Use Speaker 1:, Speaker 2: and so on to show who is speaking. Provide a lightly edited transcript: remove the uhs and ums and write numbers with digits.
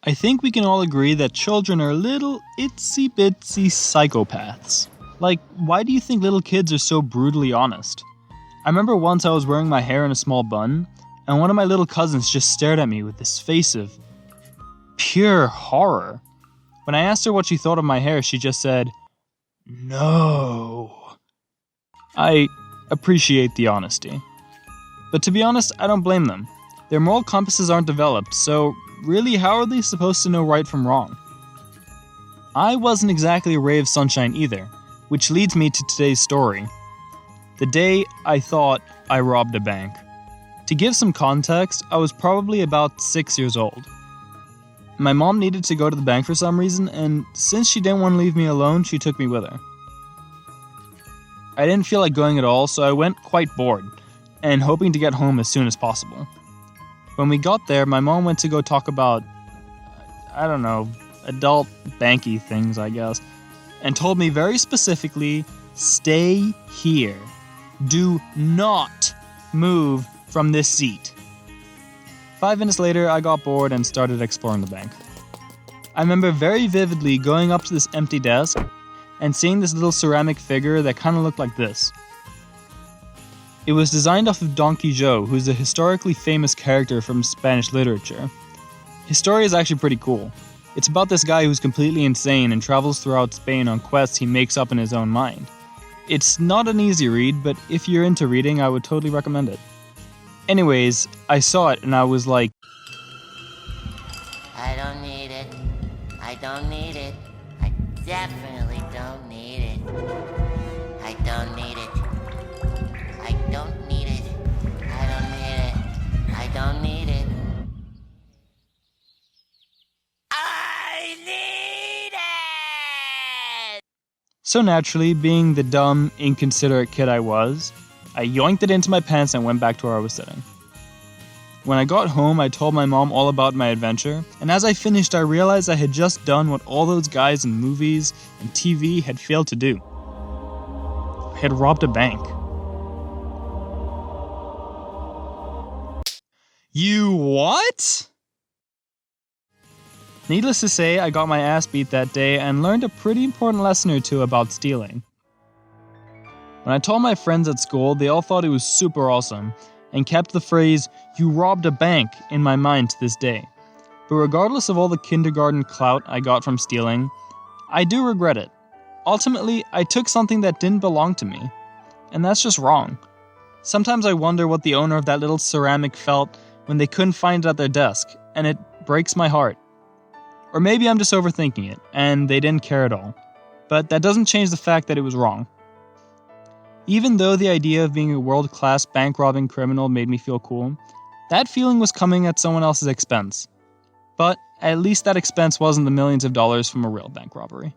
Speaker 1: I think we can all agree that children are little itsy-bitsy psychopaths. Like, why do you think little kids are so brutally honest? I remember once I was wearing my hair in a small bun, and one of my little cousins just stared at me with this face of pure horror. When I asked her what she thought of my hair, she just said, "No." I appreciate the honesty. But to be honest, I don't blame them. Their moral compasses aren't developed, so really, how are they supposed to know right from wrong? I wasn't exactly a ray of sunshine either, which leads me to today's story. The day I thought I robbed a bank. To give some context, I was probably about 6 years old. My mom needed to go to the bank for some reason, and since she didn't want to leave me alone, she took me with her. I didn't feel like going at all, so I went quite bored, and hoping to get home as soon as possible. When we got there, my mom went to go talk about, adult banky things, I guess, and told me very specifically, stay here. Do not move from this seat. 5 minutes later, I got bored and started exploring the bank. I remember very vividly going up to this empty desk and seeing this little ceramic figure that kind of looked like this. It was designed off of Don Quijote, who's a historically famous character from Spanish literature. His story is actually pretty cool. It's about this guy who's completely insane and travels throughout Spain on quests he makes up in his own mind. It's not an easy read, but if you're into reading, I would totally recommend it. Anyways, I saw it and I was like,
Speaker 2: I don't need it. I don't need it. I definitely don't need it. I don't need it. I don't need it. I don't need it. I don't need it. I need it!
Speaker 1: So naturally, being the dumb, inconsiderate kid I was, I yoinked it into my pants and went back to where I was sitting. When I got home, I told my mom all about my adventure, and as I finished, I realized I had just done what all those guys in movies and TV had failed to do. I had robbed a bank. You what? Needless to say, I got my ass beat that day and learned a pretty important lesson or two about stealing. When I told my friends at school, they all thought it was super awesome and kept the phrase, "you robbed a bank," in my mind to this day. But regardless of all the kindergarten clout I got from stealing, I do regret it. Ultimately, I took something that didn't belong to me, and that's just wrong. Sometimes I wonder what the owner of that little ceramic felt when they couldn't find it at their desk, and it breaks my heart. Or maybe I'm just overthinking it, and they didn't care at all. But that doesn't change the fact that it was wrong. Even though the idea of being a world-class bank-robbing criminal made me feel cool, that feeling was coming at someone else's expense. But at least that expense wasn't the millions of dollars from a real bank robbery.